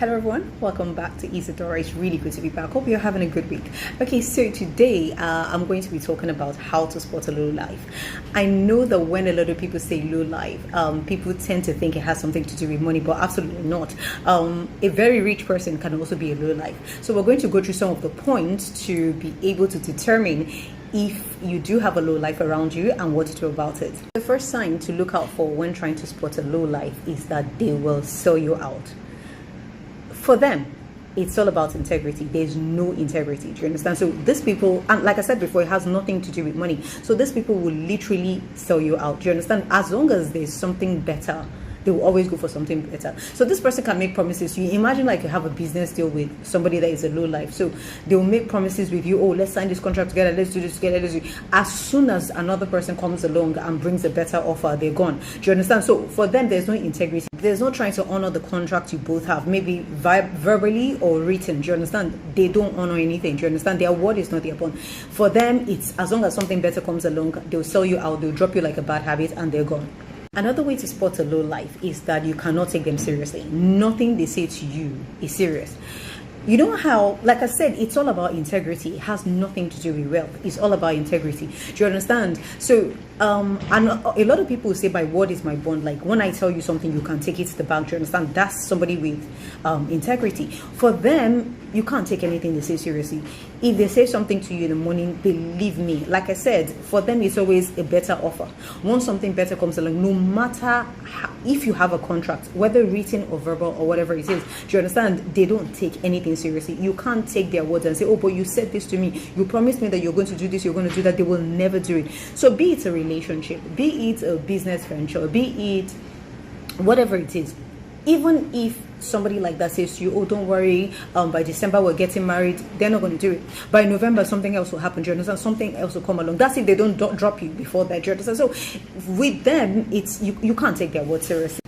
Hello everyone, welcome back to Isadora. It's really good to be back. Hope you're having a good week. Okay, so today I'm going to be talking about how to spot a low life. I know that when a lot of people say low life, people tend to think it has something to do with money, but absolutely not. A very rich person can also be a low life. So we're going to go through some of the points to be able to determine if you do have a low life around you and what to do about it. The first sign to look out for when trying to spot a low life is that they will sell you out. For them, it's all about integrity. There's no integrity. Do you understand? So these people, and like I said before, it has nothing to do with money. So these people will literally sell you out. Do you understand? As long as there's something better, they will always go for something better. So this person can make promises. You imagine like you have a business deal with somebody that is a low life. So they will make promises with you. Oh, let's sign this contract together. Let's do this together. As soon as another person comes along and brings a better offer, they're gone. Do you understand? So for them, there's no integrity. There's no trying to honor the contract you both have, maybe verbally or written. Do you understand? They don't honor anything. Do you understand? Their word is not their bond. For them, it's as long as something better comes along, they'll sell you out. They'll drop you like a bad habit and they're gone. Another way to spot a low life is that you cannot take them seriously. Nothing they say to you is serious. You know how, like I said, it's all about integrity. It has nothing to do with wealth. It's all about integrity. Do you understand? So, and a lot of people say my word is my bond. Like when I tell you something, you can take it to the bank. Do you understand? That's somebody with integrity. For them, you can't take anything they say seriously. If they say something to you in the morning, believe me, like I said, for them, it's always a better offer. Once something better comes along, no matter if you have a contract, whether written or verbal or whatever it is, do you understand? They don't take anything seriously. You can't take their words and say, oh, but you said this to me. You promised me that you're going to do this, you're going to do that. They will never do it. So be it a relationship, be it a business venture, be it whatever it is. Even if somebody like that says to you, oh, don't worry, by December we're getting married, they're not going to do it. By November, something else will happen. Do you understand? Something else will come along. That's if they don't drop you before that. Do you understand? So with them, it's you can't take their word seriously.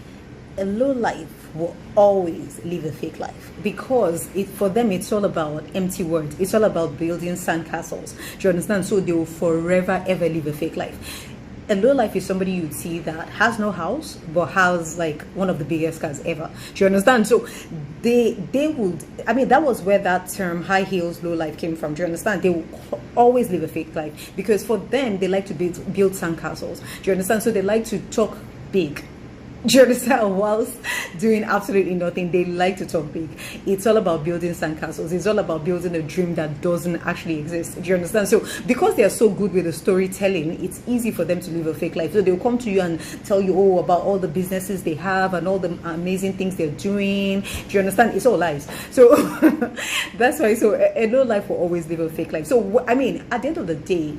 A low life will always live a fake life because for them it's all about empty words. It's all about building sandcastles. Do you understand? So they will forever ever live a fake life. A low life is somebody you'd see that has no house but has like one of the biggest cars ever. Do you understand? So they would, I mean, that was where that term high heels low life came from. Do you understand? They will always live a fake life because for them they like to build sandcastles. Do you understand? So they like to talk big. Do you understand? Whilst doing absolutely nothing, they like to talk big. It's all about building sandcastles. It's all about building a dream that doesn't actually exist. Do you understand? So because they are so good with the storytelling, it's easy for them to live a fake life. So they'll come to you and tell you about all the businesses they have and all the amazing things they're doing. Do you understand? It's all lies. So that's why. So a low life will always live a fake life. So I mean, at the end of the day,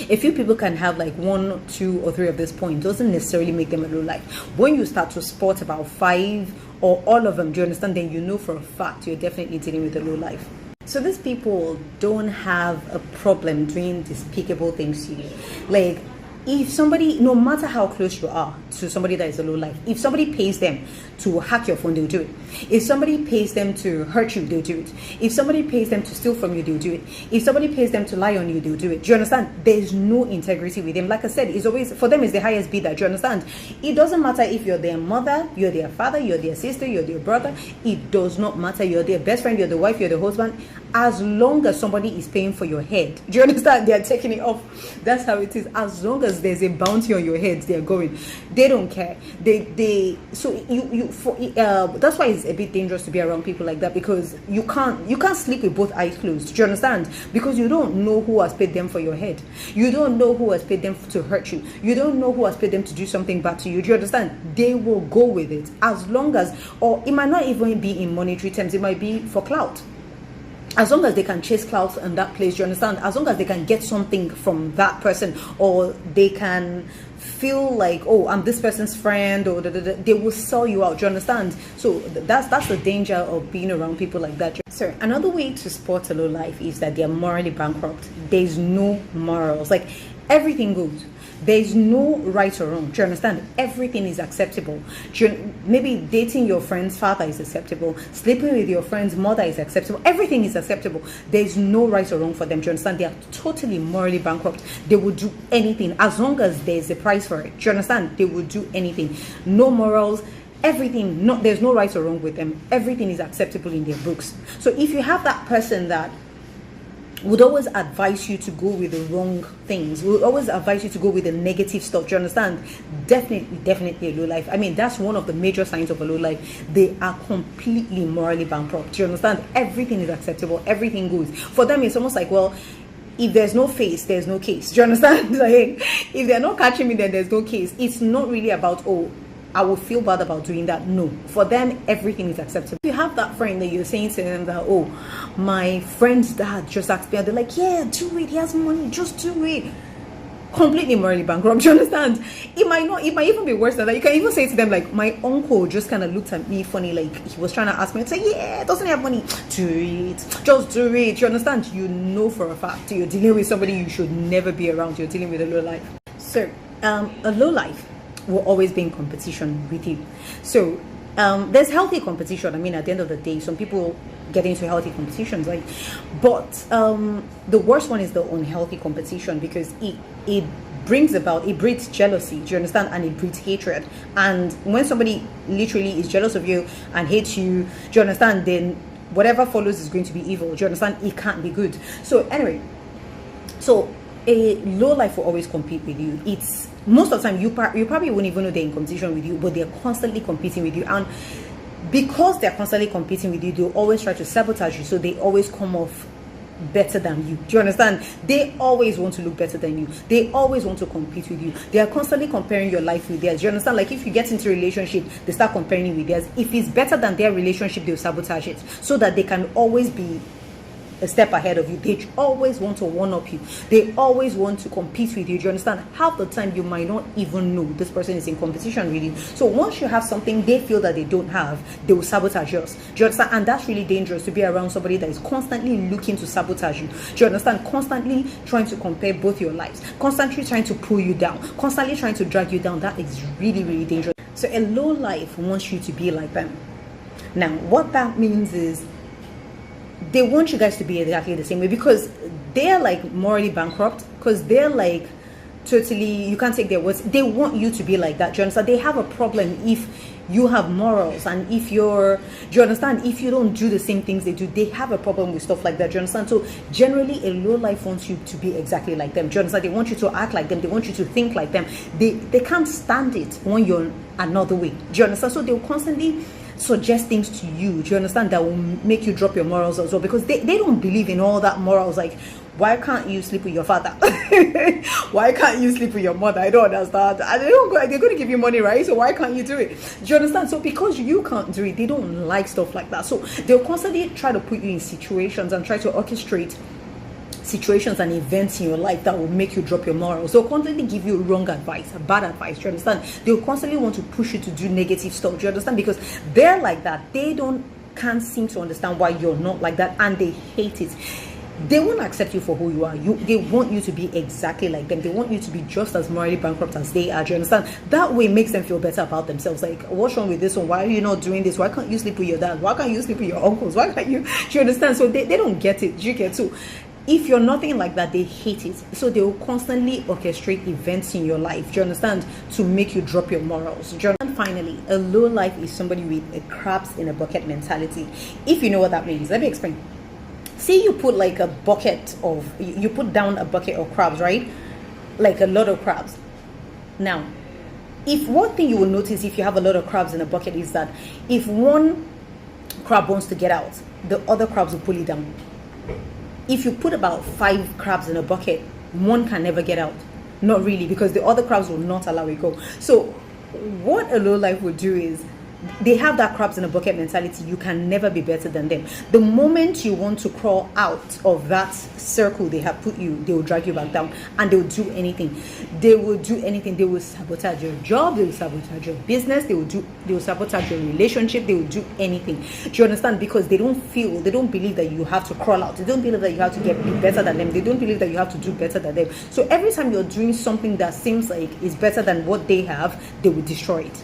a few people can have like 1, 2, or 3 of this point. Doesn't necessarily make them a low life. When you start to spot about 5 or all of them, do you understand? Then you know for a fact you're definitely dealing with a low life. So these people don't have a problem doing despicable things to you. Like if somebody, no matter how close you are to somebody that is a low life, if somebody pays them to hack your phone, they'll do it. If somebody pays them to hurt you, they'll do it. If somebody pays them to steal from you, they'll do it. If somebody pays them to lie on you, they'll do it. Do you understand? There's no integrity with them. Like I said, it's always, for them, it's the highest bidder. Do you understand? It doesn't matter if you're their mother, you're their father, you're their sister, you're their brother. It does not matter. You're their best friend, you're the wife, you're the husband. As long as somebody is paying for your head, do you understand? They're taking it off. That's how it is. As long as there's a bounty on your head, they're going. They don't care. So that's why it's a bit dangerous to be around people like that, because you can't sleep with both eyes closed. Do you understand? Because you don't know who has paid them for your head. You don't know who has paid them to hurt you. You don't know who has paid them to do something bad to you. Do you understand? They will go with it as long as, or it might not even be in monetary terms. It might be for clout. As long as they can chase clout in that place, you understand? As long as they can get something from that person, or they can feel like, oh, I'm this person's friend, or they will sell you out. Do you understand? So that's the danger of being around people like that. So another way to spot a low life is that they're morally bankrupt. There's no morals. Like everything goes. There's no right or wrong. Do you understand? Everything is acceptable. Maybe dating your friend's father is acceptable. Sleeping with your friend's mother is acceptable. Everything is acceptable. There's no right or wrong for them. Do you understand? They are totally morally bankrupt. They will do anything as long as there's a price for it. Do you understand? They will do anything. No morals. everything, not there's no right or wrong with them. Everything is acceptable in their books. So if you have that person that would always advise you to go with the wrong things, would always advise you to go with the negative stuff, do you understand? Definitely a low life. I mean, that's one of the major signs of a low life. They are completely morally bankrupt. Do you understand? Everything is acceptable, everything goes. For them, it's almost like, well, if there's no face, there's no case. Do you understand? Like, if they're not catching me, then there's no case. It's not really about, oh, I will feel bad about doing that. No, for them, everything is acceptable. If you have that friend that you're saying to them that, oh, my friend's dad just asked me, they're like, yeah, do it, he has money, just do it. Completely morally bankrupt. Do you understand? It might even be worse than that. You can even say to them, like, my uncle just kind of looked at me funny, like he was trying to ask me to say, yeah, doesn't he have money? Do it, just do it. You understand? You know for a fact you're dealing with somebody you should never be around. You're dealing with a low life. So a low life will always be in competition with you. So there's healthy competition. I mean, at the end of the day, some people get into healthy competitions, like, but the worst one is the unhealthy competition, because it breeds jealousy, do you understand? And it breeds hatred. And when somebody literally is jealous of you and hates you, do you understand, then whatever follows is going to be evil. Do you understand? It can't be good. So anyway, so a low life will always compete with you. It's most of the time you probably won't even know they're in competition with you, but they're constantly competing with you. And because they're constantly competing with you, they'll always try to sabotage you, so they always come off better than you. Do you understand? They always want to look better than you. They always want to compete with you. They are constantly comparing your life with theirs. Do you understand? Like, if you get into a relationship, they start comparing you with theirs. If it's better than their relationship, they'll sabotage it, so that they can always be a step ahead of you. They always want to one-up you. They always want to compete with you. Do you understand? Half the time you might not even know this person is in competition with you. So once you have something they feel that they don't have, they will sabotage yours. Do you understand? And that's really dangerous, to be around somebody that is constantly looking to sabotage you. Do you understand? Constantly trying to compare both your lives, constantly trying to pull you down, constantly trying to drag you down. That is really, really dangerous. So a low life wants you to be like them. Now, what that means is they want you guys to be exactly the same way, because they're like morally bankrupt, because they're like totally, you can't take their words. They want you to be like that. Do you understand? They have a problem if you have morals, and if do you understand, if you don't do the same things they do, they have a problem with stuff like that. Do you understand? So generally a low life wants you to be exactly like them. Do you understand? They want you to act like them. They want you to think like them. They can't stand it when you're another way. Do you understand? So they'll constantly suggest things to you, do you understand, that will make you drop your morals as well, because they don't believe in all that morals. Like, why can't you sleep with your father? Why can't you sleep with your mother? I don't understand. And they're going to give you money, right? So why can't you do it? Do you understand? So because you can't do it, they don't like stuff like that. So they'll constantly try to put you in situations and try to orchestrate situations and events in your life that will make you drop your morals. They'll constantly give you wrong advice, bad advice. Do you understand? They'll constantly want to push you to do negative stuff. Do you understand? Because they're like that. They can't seem to understand why you're not like that, and they hate it. They won't accept you for who you are. They want you to be exactly like them. They want you to be just as morally bankrupt as they are. Do you understand? That way makes them feel better about themselves. Like, what's wrong with this one? Why are you not doing this? Why can't you sleep with your dad? Why can't you sleep with your uncles? Why can't you? Do you understand? So they don't get it. Do you get? So if you're nothing like that, they hate it. So they will constantly orchestrate events in your life, do you understand, to make you drop your morals. Do you understand? And finally, a low life is somebody with a crabs in a bucket mentality. If you know what that means, let me explain. Say you put like a bucket of, you put down a bucket of crabs, right? Like a lot of crabs. Now, if one thing you will notice if you have a lot of crabs in a bucket is that if one crab wants to get out, the other crabs will pull it down. If you put about 5 crabs in a bucket, one can never get out. Not really, because the other crabs will not allow it go. So what a low life would do is, they have that crabs in a bucket mentality. You can never be better than them. The moment you want to crawl out of that circle they have put you, they will drag you back down, and they will do anything. They will do anything. They will sabotage your job. They will sabotage your business. They will sabotage your relationship. They will do anything. Do you understand? Because they don't believe that you have to crawl out. They don't believe that you have to be better than them. They don't believe that you have to do better than them. So every time you're doing something that seems like is better than what they have, they will destroy it.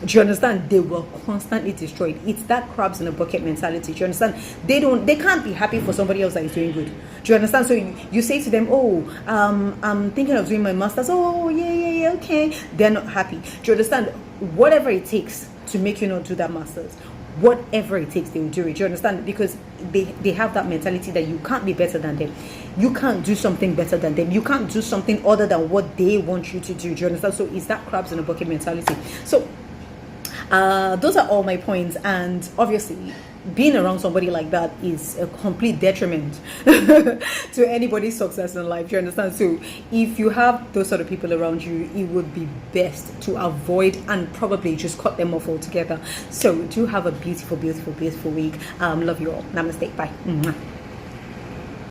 Do you understand? They will constantly destroy it. It's that crabs in a bucket mentality. Do you understand? They can't be happy for somebody else that is doing good. Do you understand? So you say to them, oh, I'm thinking of doing my master's. Oh, yeah, okay. They're not happy. Do you understand? Whatever it takes to make you not do that masters. Whatever it takes, they will do it. Do you understand? Because they have that mentality that you can't be better than them. You can't do something better than them. You can't do something other than what they want you to do. Do you understand? So it's that crabs in a bucket mentality. So those are all my points, and obviously being around somebody like that is a complete detriment to anybody's success in life. You understand? So if you have those sort of people around you, it would be best to avoid and probably just cut them off altogether. So do have a beautiful, beautiful, beautiful week. Love you all. Namaste. Bye.